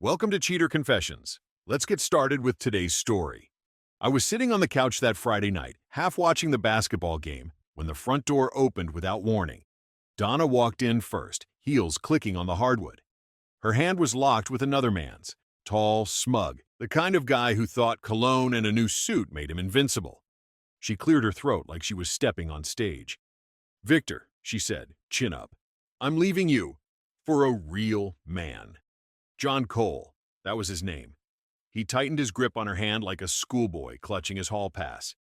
Welcome to Cheater Confessions. Let's get started with today's story. I was sitting on the couch that Friday night, half watching the basketball game, when the front door opened without warning. Donna walked in first, heels clicking on the hardwood. Her hand was locked with another man's, tall, smug, the kind of guy who thought cologne and a new suit made him invincible. She cleared her throat like she was stepping on stage. "Victor," she said, chin up, "I'm leaving you for a real man." John Cole, that was his name. He tightened his grip on her hand like a schoolboy clutching his hall pass.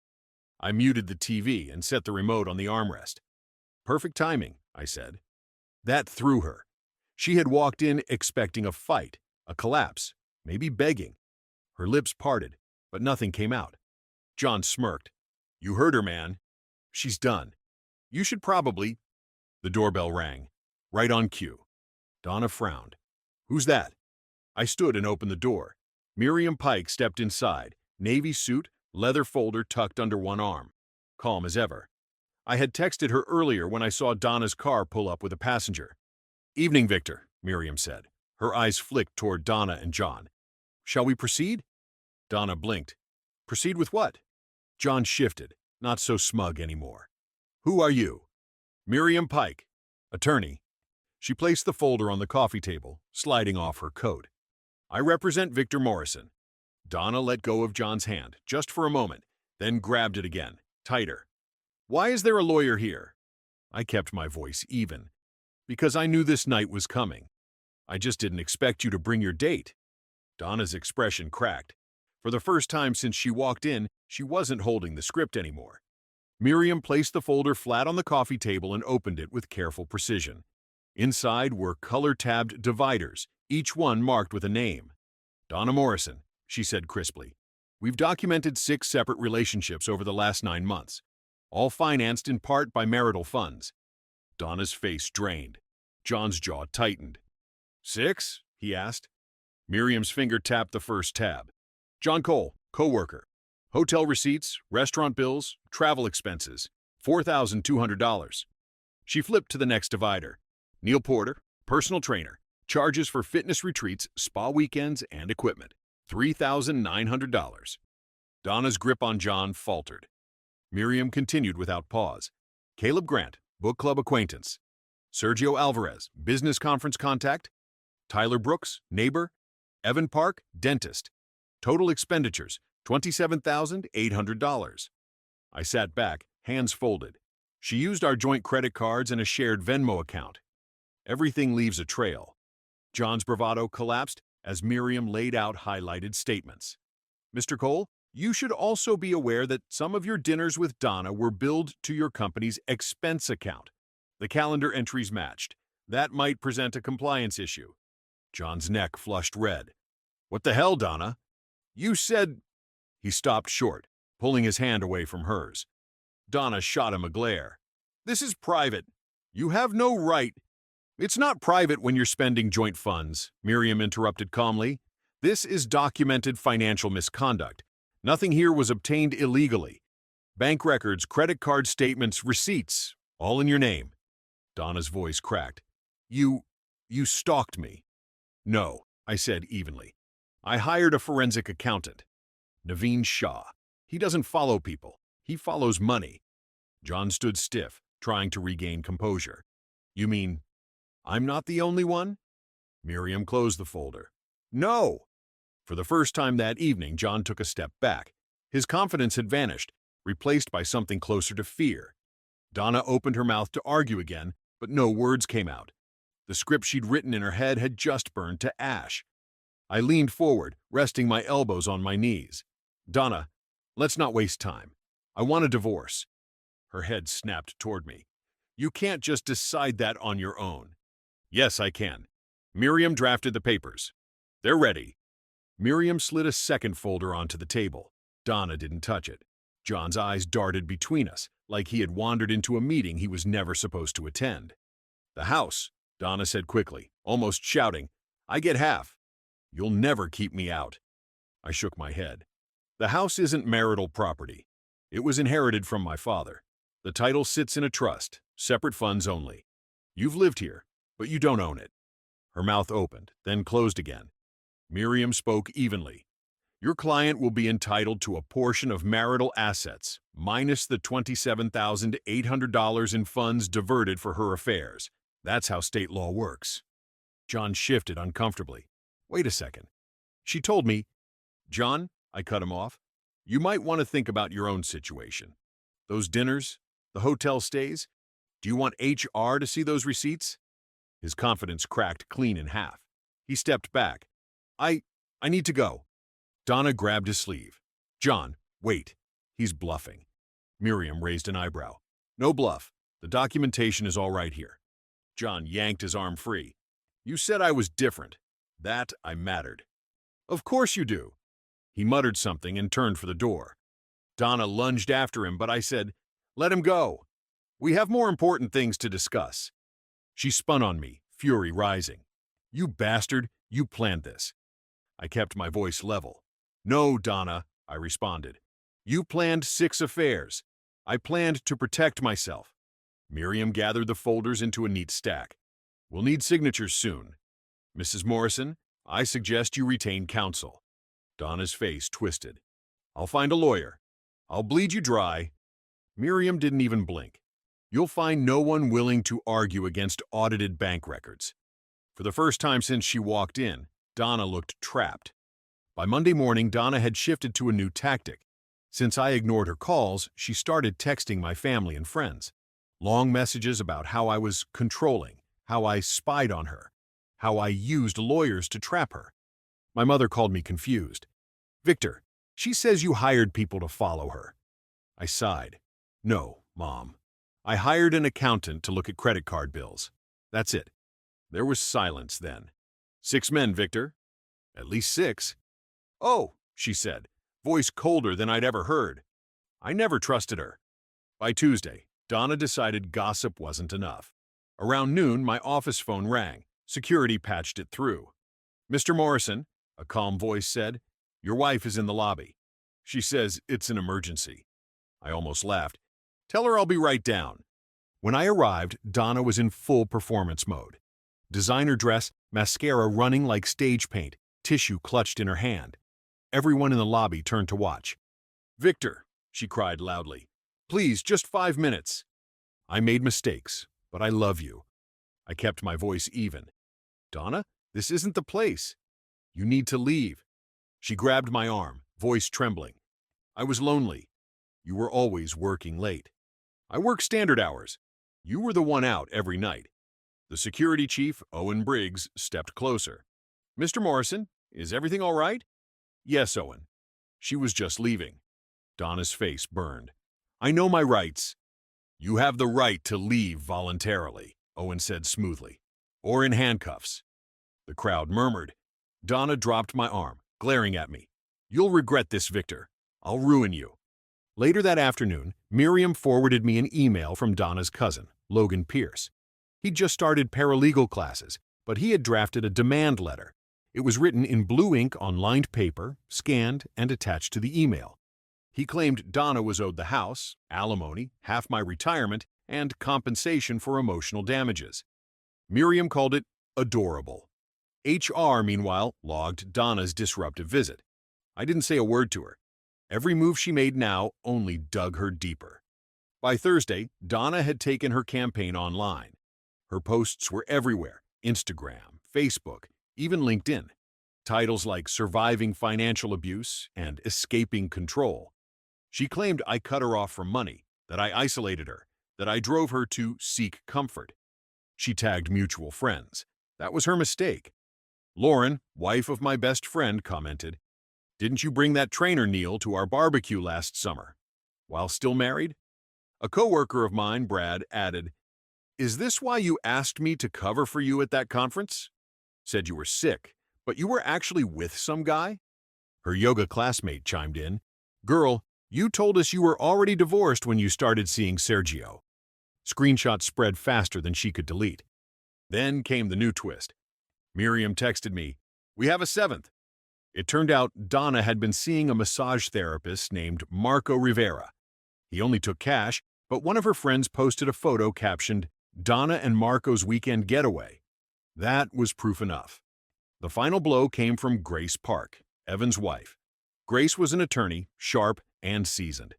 I muted the TV and set the remote on the armrest. "Perfect timing," I said. That threw her. She had walked in expecting a fight, a collapse, maybe begging. Her lips parted, but nothing came out. John smirked. "You heard her, man. She's done. You should probably—" The doorbell rang. Right on cue. Donna frowned. "Who's that?" I stood and opened the door. Miriam Pike stepped inside, navy suit, leather folder tucked under one arm. Calm as ever. I had texted her earlier when I saw Donna's car pull up with a passenger. "Evening, Victor," Miriam said. Her eyes flicked toward Donna and John. "Shall we proceed?" Donna blinked. "Proceed with what?" John shifted, not so smug anymore. "Who are you?" "Miriam Pike, attorney." She placed the folder on the coffee table, sliding off her coat. "I represent Victor Morrison." Donna let go of John's hand, just for a moment, then grabbed it again, tighter. "Why is there a lawyer here?" I kept my voice even. "Because I knew this night was coming. I just didn't expect you to bring your date." Donna's expression cracked. For the first time since she walked in, she wasn't holding the script anymore. Miriam placed the folder flat on the coffee table and opened it with careful precision. Inside were color-tabbed dividers, each one marked with a name. "Donna Morrison," she said crisply. "We've documented 6 separate relationships over the last 9 months, all financed in part by marital funds." Donna's face drained. John's jaw tightened. "6?" he asked. Miriam's finger tapped the first tab. "John Cole, Coworker. Hotel receipts, restaurant bills, travel expenses, $4,200. She flipped to the next divider. "Neil Porter, personal trainer. Charges for fitness retreats, spa weekends, and equipment. $3,900. Donna's grip on John faltered. Miriam continued without pause. "Caleb Grant, book club acquaintance. Sergio Alvarez, business conference contact. Tyler Brooks, neighbor. Evan Park, dentist. Total expenditures, $27,800. I sat back, hands folded. She used our joint credit cards and a shared Venmo account. Everything leaves a trail. John's bravado collapsed as Miriam laid out highlighted statements. "Mr. Cole, you should also be aware that some of your dinners with Donna were billed to your company's expense account. The calendar entries matched. That might present a compliance issue." John's neck flushed red. "What the hell, Donna? You said—" He stopped short, pulling his hand away from hers. Donna shot him a glare. "This is private. You have no right—" "It's not private when you're spending joint funds," Miriam interrupted calmly. "This is documented financial misconduct. Nothing here was obtained illegally. Bank records, credit card statements, receipts, all in your name." Donna's voice cracked. You stalked me." "No," I said evenly. "I hired a forensic accountant. Naveen Shah. He doesn't follow people. He follows money." John stood stiff, trying to regain composure. "You mean I'm not the only one?" Miriam closed the folder. "No!" For the first time that evening, John took a step back. His confidence had vanished, replaced by something closer to fear. Donna opened her mouth to argue again, but no words came out. The script she'd written in her head had just burned to ash. I leaned forward, resting my elbows on my knees. "Donna, let's not waste time. I want a divorce." Her head snapped toward me. "You can't just decide that on your own." "Yes, I can." Miriam drafted the papers. "They're ready." Miriam slid a second folder onto the table. Donna didn't touch it. John's eyes darted between us, like he had wandered into a meeting he was never supposed to attend. "The house," Donna said quickly, almost shouting. "I get half. You'll never keep me out." I shook my head. "The house isn't marital property. It was inherited from my father. The title sits in a trust, separate funds only. You've lived here, but you don't own it." Her mouth opened, then closed again. Miriam spoke evenly. Your client will be entitled to a portion of marital assets, minus the $27,800 in funds diverted for her affairs. That's how state law works. John shifted uncomfortably. Wait a second. She told me, John, I cut him off, you might want to think about your own situation. Those dinners, the hotel stays, do you want HR to see those receipts? His confidence cracked clean in half. He stepped back. I need to go. Donna grabbed his sleeve. John, wait. He's bluffing. Miriam raised an eyebrow. No bluff. The documentation is all right here. John yanked his arm free. You said I was different. That I mattered. Of course you do. He muttered something and turned for the door. Donna lunged after him, but I said, let him go. We have more important things to discuss. She spun on me, fury rising. You bastard, you planned this. I kept my voice level. No, Donna, I responded. You planned 6 affairs. I planned to protect myself. Miriam gathered the folders into a neat stack. We'll need signatures soon. Mrs. Morrison, I suggest you retain counsel. Donna's face twisted. I'll find a lawyer. I'll bleed you dry. Miriam didn't even blink. You'll find no one willing to argue against audited bank records. For the first time since she walked in, Donna looked trapped. By Monday morning, Donna had shifted to a new tactic. Since I ignored her calls, she started texting my family and friends. Long messages about how I was controlling, how I spied on her, how I used lawyers to trap her. My mother called me confused. Victor, she says you hired people to follow her. I sighed. No, Mom. I hired an accountant to look at credit card bills. That's it. There was silence then. 6 men, Victor. At least 6. Oh, she said, voice colder than I'd ever heard. I never trusted her. By Tuesday, Donna decided gossip wasn't enough. Around noon, my office phone rang. Security patched it through. Mr. Morrison, a calm voice said, your wife is in the lobby. She says it's an emergency. I almost laughed. Tell her I'll be right down. When I arrived, Donna was in full performance mode. Designer dress, mascara running like stage paint, tissue clutched in her hand. Everyone in the lobby turned to watch. Victor, she cried loudly, please, just 5 minutes. I made mistakes, but I love you. I kept my voice even. Donna, this isn't the place. You need to leave. She grabbed my arm, voice trembling. I was lonely. You were always working late. I work standard hours. You were the one out every night. The security chief, Owen Briggs, stepped closer. Mr. Morrison, is everything all right? Yes, Owen. She was just leaving. Donna's face burned. I know my rights. You have the right to leave voluntarily, Owen said smoothly. Or in handcuffs. The crowd murmured. Donna dropped my arm, glaring at me. You'll regret this, Victor. I'll ruin you. Later that afternoon, Miriam forwarded me an email from Donna's cousin, Logan Pierce. He'd just started paralegal classes, but he had drafted a demand letter. It was written in blue ink on lined paper, scanned, and attached to the email. He claimed Donna was owed the house, alimony, half my retirement, and compensation for emotional damages. Miriam called it adorable. HR, meanwhile, logged Donna's disruptive visit. I didn't say a word to her. Every move she made now only dug her deeper. By Thursday, Donna had taken her campaign online. Her posts were everywhere, Instagram, Facebook, even LinkedIn. Titles like Surviving Financial Abuse and Escaping Control. She claimed I cut her off from money, that I isolated her, that I drove her to seek comfort. She tagged mutual friends. That was her mistake. Lauren, wife of my best friend, commented, Didn't you bring that trainer Neil to our barbecue last summer? While still married? A coworker of mine, Brad, added, Is this why you asked me to cover for you at that conference? Said you were sick, but you were actually with some guy? Her yoga classmate chimed in, Girl, you told us you were already divorced when you started seeing Sergio. Screenshots spread faster than she could delete. Then came the new twist. Miriam texted me, We have a 7th. It turned out Donna had been seeing a massage therapist named Marco Rivera. He only took cash, but one of her friends posted a photo captioned, Donna and Marco's weekend getaway. That was proof enough. The final blow came from Grace Park, Evan's wife. Grace was an attorney, sharp and seasoned.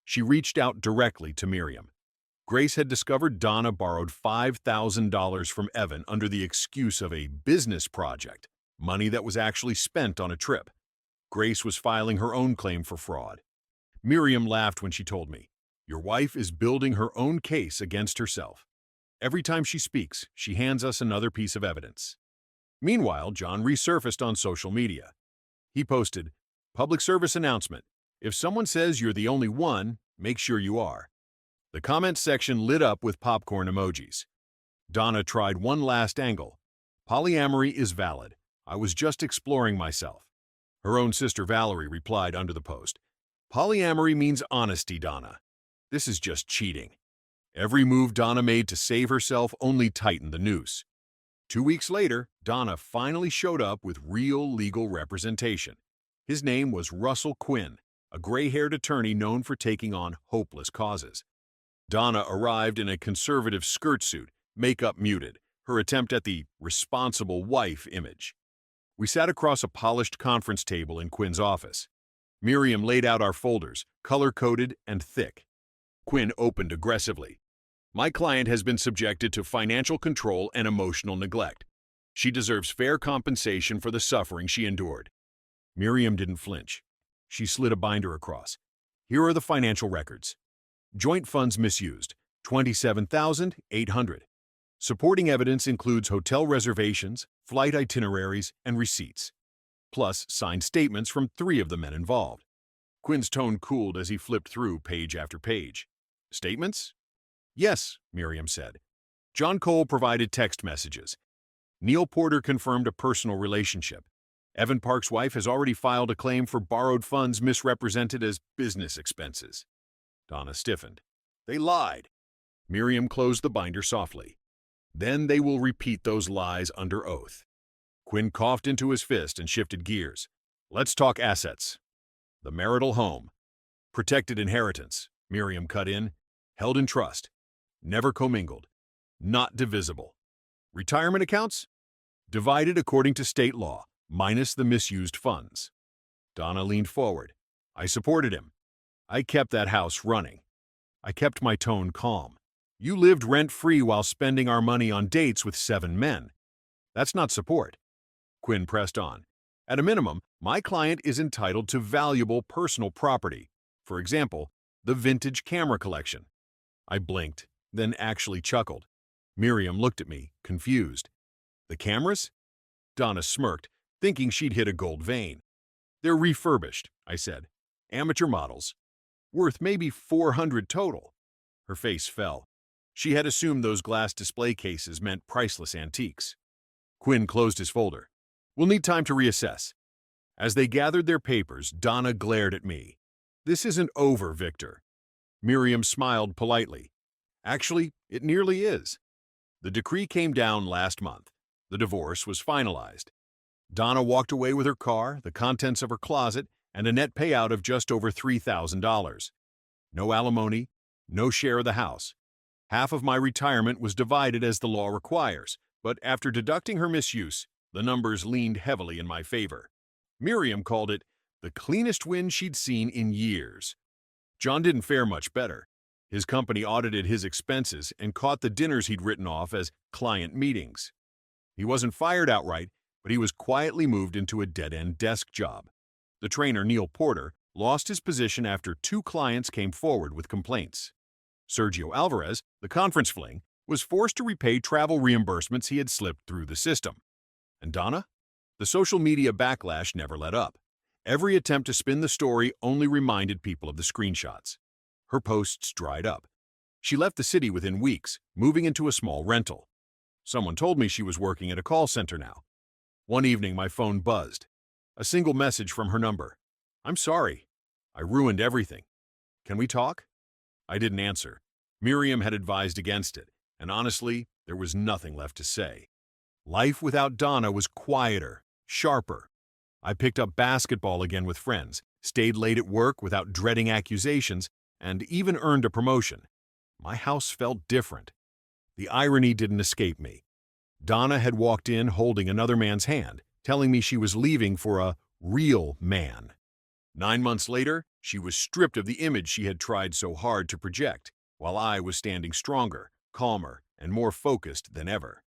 She reached out directly to Miriam. Grace had discovered Donna borrowed $5,000 from Evan under the excuse of a business project, money that was actually spent on a trip. Grace was filing her own claim for fraud. Miriam laughed when she told me, "Your wife is building her own case against herself. Every time she speaks, she hands us another piece of evidence." Meanwhile, John resurfaced on social media. He posted, "Public service announcement. If someone says you're the only one, make sure you are." The comment section lit up with popcorn emojis. Donna tried one last angle. "Polyamory is valid. I was just exploring myself." Her own sister Valerie replied under the post, "Polyamory means honesty, Donna. This is just cheating." Every move Donna made to save herself only tightened the noose. 2 weeks later, Donna finally showed up with real legal representation. His name was Russell Quinn, a gray-haired attorney known for taking on hopeless causes. Donna arrived in a conservative skirt suit, makeup muted, her attempt at the responsible wife image. We sat across a polished conference table in Quinn's office. Miriam laid out our folders, color-coded and thick. Quinn opened aggressively. "My client has been subjected to financial control and emotional neglect. She deserves fair compensation for the suffering she endured." Miriam didn't flinch. She slid a binder across. "Here are the financial records. Joint funds misused, $27,800. Supporting evidence includes hotel reservations, flight itineraries, and receipts, plus signed statements from 3 of the men involved." Quinn's tone cooled as he flipped through page after page. "Statements?" "Yes," Miriam said. "John Cole provided text messages. Neil Porter confirmed a personal relationship. Evan Park's wife has already filed a claim for borrowed funds misrepresented as business expenses." Donna stiffened. "They lied." Miriam closed the binder softly. "Then they will repeat those lies under oath." Quinn coughed into his fist and shifted gears. "Let's talk assets." "The marital home. Protected inheritance," Miriam cut in. "Held in trust. Never commingled. Not divisible. Retirement accounts? Divided according to state law, minus the misused funds." Donna leaned forward. "I supported him. I kept that house running. I kept my tone calm. You lived rent-free while spending our money on dates with 7 men. That's not support." Quinn pressed on. "At a minimum, my client is entitled to valuable personal property. For example, the vintage camera collection." I blinked, then actually chuckled. Miriam looked at me, confused. "The cameras?" Donna smirked, thinking she'd hit a gold vein. "They're refurbished," I said. "Amateur models. Worth maybe $400 total." Her face fell. She had assumed those glass display cases meant priceless antiques. Quinn closed his folder. "We'll need time to reassess." As they gathered their papers, Donna glared at me. "This isn't over, Victor." Miriam smiled politely. "Actually, it nearly is. The decree came down last month. The divorce was finalized. Donna walked away with her car, the contents of her closet, and a net payout of just over $3,000. No alimony, no share of the house. Half of my retirement was divided as the law requires, but after deducting her misuse, the numbers leaned heavily in my favor. Miriam called it the cleanest win she'd seen in years. John didn't fare much better. His company audited his expenses and caught the dinners he'd written off as client meetings. He wasn't fired outright, but he was quietly moved into a dead-end desk job. The trainer, Neil Porter, lost his position after 2 clients came forward with complaints. Sergio Alvarez, the conference fling, was forced to repay travel reimbursements he had slipped through the system. And Donna? The social media backlash never let up. Every attempt to spin the story only reminded people of the screenshots. Her posts dried up. She left the city within weeks, moving into a small rental. Someone told me she was working at a call center now. One evening, my phone buzzed. A single message from her number. "I'm sorry. I ruined everything. Can we talk?" I didn't answer. Miriam had advised against it, and honestly, there was nothing left to say. Life without Donna was quieter, sharper. I picked up basketball again with friends, stayed late at work without dreading accusations, and even earned a promotion. My house felt different. The irony didn't escape me. Donna had walked in holding another man's hand, telling me she was leaving for a real man. 9 months later, she was stripped of the image she had tried so hard to project, while I was standing stronger, calmer, and more focused than ever.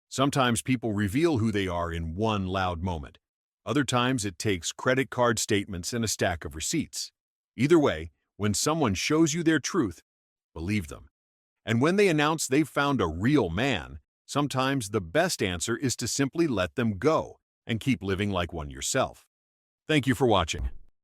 Sometimes people reveal who they are in one loud moment. Other times it takes credit card statements and a stack of receipts. Either way, when someone shows you their truth, believe them. And when they announce they've found a real man, sometimes the best answer is to simply let them go and keep living like one yourself. Thank you for watching.